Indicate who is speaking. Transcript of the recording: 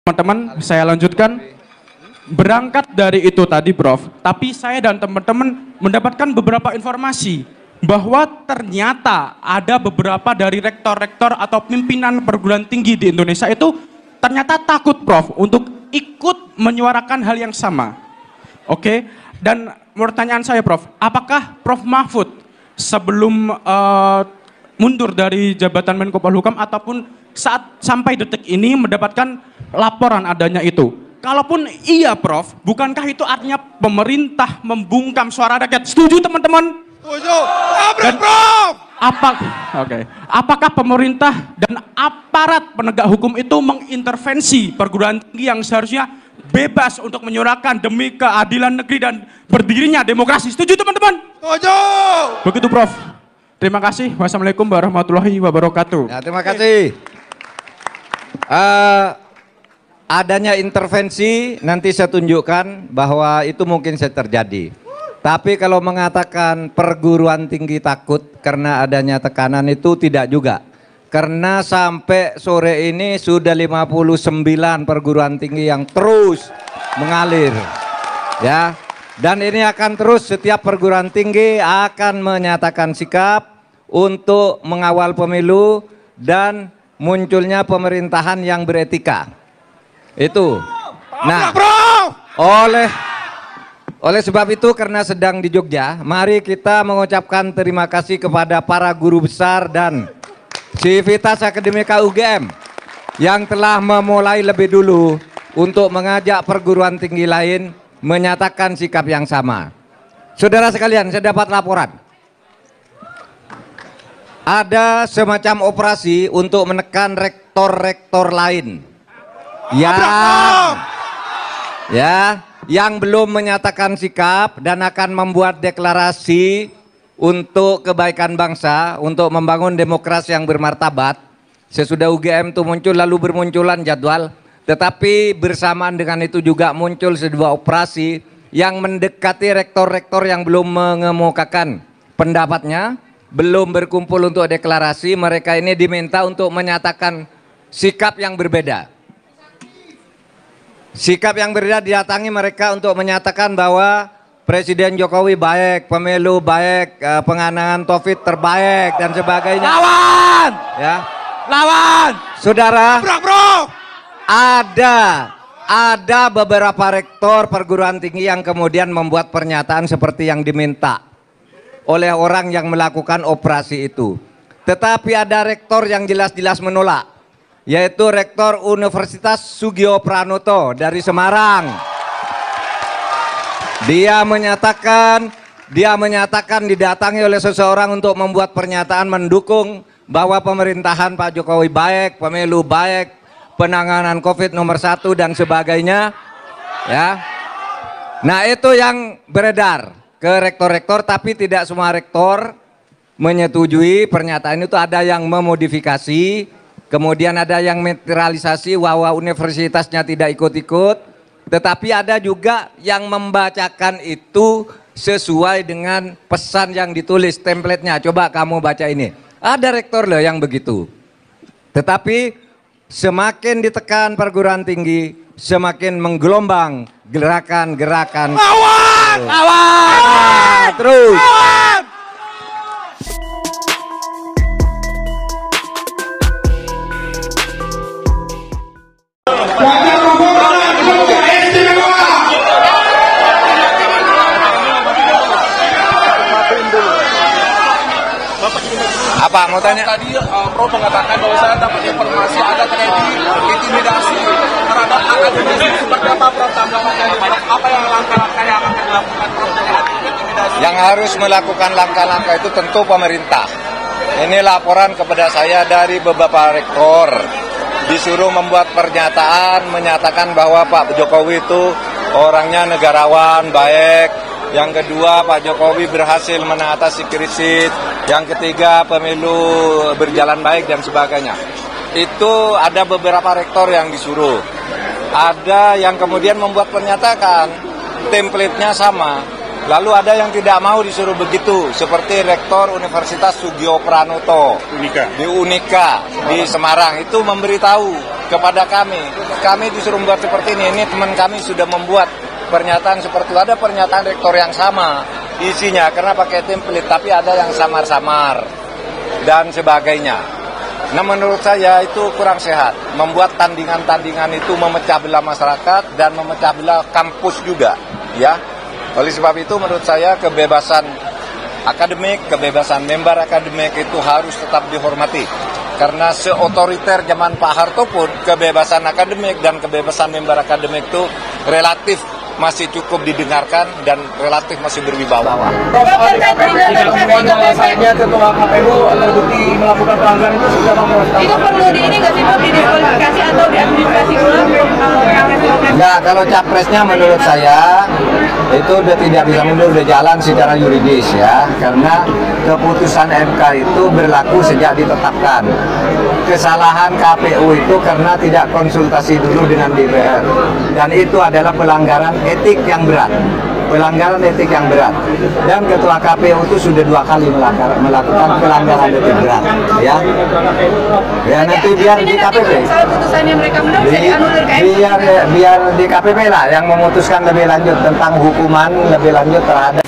Speaker 1: Teman-teman, saya lanjutkan. Berangkat dari itu tadi, Prof. Tapi saya dan teman-teman mendapatkan beberapa informasi bahwa ternyata ada beberapa dari rektor-rektor atau pimpinan perguruan tinggi di Indonesia itu ternyata takut, Prof, untuk ikut menyuarakan hal yang sama. Oke? Dan pertanyaan saya, Prof, apakah Prof Mahfud sebelum mundur dari jabatan Menko Polhukam ataupun saat sampai detik ini mendapatkan laporan adanya itu? Kalaupun iya, Prof, bukankah itu artinya pemerintah membungkam suara rakyat? Setuju, teman-teman?
Speaker 2: Setuju. Abrak, Prof!
Speaker 1: Apakah pemerintah dan aparat penegak hukum itu mengintervensi perguruan tinggi yang seharusnya bebas untuk menyuarakan demi keadilan negeri dan berdirinya demokrasi? Setuju, teman-teman?
Speaker 2: Setuju.
Speaker 1: Begitu, Prof. Terima kasih. Wassalamualaikum warahmatullahi wabarakatuh.
Speaker 3: Ya, terima kasih. Adanya intervensi nanti saya tunjukkan bahwa itu mungkin saya terjadi. Tapi kalau mengatakan perguruan tinggi takut karena adanya tekanan itu tidak juga. Karena sampai sore ini sudah 59 perguruan tinggi yang terus mengalir. Ya. Dan ini akan terus, setiap perguruan tinggi akan menyatakan sikap untuk mengawal pemilu dan munculnya pemerintahan yang beretika. Itu. Nah, oleh sebab itu karena sedang di Jogja, mari kita mengucapkan terima kasih kepada para guru besar dan Civitas Akademika UGM yang telah memulai lebih dulu untuk mengajak perguruan tinggi lain menyatakan sikap yang sama. Saudara sekalian, saya dapat laporan. Ada semacam operasi untuk menekan rektor-rektor lain yang belum menyatakan sikap dan akan membuat deklarasi untuk kebaikan bangsa, untuk membangun demokrasi yang bermartabat. Sesudah UGM itu muncul, lalu bermunculan jadwal, tetapi bersamaan dengan itu juga muncul sebuah operasi yang mendekati rektor-rektor yang belum mengemukakan pendapatnya, belum berkumpul untuk deklarasi. Mereka ini diminta untuk menyatakan sikap yang berbeda. Sikap yang berbeda didatangi mereka untuk menyatakan bahwa Presiden Jokowi baik, pemilu baik, penanganan COVID terbaik dan sebagainya.
Speaker 2: Lawan!
Speaker 3: Ya.
Speaker 2: Lawan!
Speaker 3: Saudara,
Speaker 2: Abrak, Prof!
Speaker 3: ada beberapa rektor perguruan tinggi yang kemudian membuat pernyataan seperti yang diminta oleh orang yang melakukan operasi itu. Tetapi ada rektor yang jelas-jelas menolak, yaitu Rektor Universitas Sugio Pranoto dari Semarang. Dia menyatakan didatangi oleh seseorang untuk membuat pernyataan mendukung bahwa pemerintahan Pak Jokowi baik, pemilu baik, penanganan COVID nomor 1 dan sebagainya. Ya. Nah, itu yang beredar ke rektor-rektor, tapi tidak semua rektor menyetujui pernyataan itu. Ada yang memodifikasi, kemudian ada yang netralisasi bahwa universitasnya tidak ikut-ikut, tetapi ada juga yang membacakan itu sesuai dengan pesan yang ditulis, template-nya. Coba kamu baca ini. Ada rektor loh yang begitu. Tetapi semakin ditekan perguruan tinggi, semakin menggelombang gerakan-gerakan.
Speaker 2: Lawan!
Speaker 3: Lawan! Terus.
Speaker 2: Lawan!
Speaker 3: Apa mau tanya?
Speaker 4: Tadi Prof mengatakan bahwa saya dapat informasi ada terjadi intimidasi terhadap akademisi. Seperti apa Prof tanggapannya? Apa yang langkah-langkah yang akan dilakukan Prof terhadap intimidasi?
Speaker 3: Yang harus melakukan langkah-langkah itu tentu pemerintah. Ini laporan kepada saya dari beberapa rektor. Disuruh membuat pernyataan menyatakan bahwa Pak Jokowi itu orangnya negarawan, baik. Yang kedua, Pak Jokowi berhasil mengatasi krisis. Yang ketiga, pemilu berjalan baik dan sebagainya. Itu ada beberapa rektor yang disuruh. Ada yang kemudian membuat pernyataan, template-nya sama. Lalu ada yang tidak mau disuruh begitu, seperti Rektor Universitas Sugio Pranoto di Unika di Semarang itu memberitahu kepada kami disuruh membuat seperti ini. Ini teman kami sudah membuat pernyataan seperti itu. Ada pernyataan rektor yang sama isinya karena pakai template, tapi ada yang samar-samar dan sebagainya. Nah, menurut saya itu kurang sehat. Membuat tandingan-tandingan itu memecah belah masyarakat dan memecah belah kampus juga, ya. Oleh sebab itu menurut saya kebebasan akademik, kebebasan member akademik itu harus tetap dihormati. Karena seotoriter zaman Pak Harto pun kebebasan akademik dan kebebasan member akademik itu relatif masih cukup didengarkan dan relatif masih berwibawa.
Speaker 5: Bahwasanya ketua KPU terbukti melakukan pelanggaran itu sudah mempertahankan. Itu perlu di ini nggak sih Pak, didiskualifikasi atau diadministrasi ulang capres?
Speaker 3: Nah, kalau capresnya menurut saya itu udah tidak bisa mundur, udah jalan secara yuridis ya, karena keputusan MK itu berlaku sejak ditetapkan. Kesalahan KPU itu karena tidak konsultasi dulu dengan DPR, dan itu adalah pelanggaran etik yang berat. Dan ketua KPU itu sudah 2 kali melakukan pelanggaran etik berat, ya. Ya nanti biar di KPP, biar di KPP lah yang memutuskan lebih lanjut tentang hukuman lebih lanjut terhadap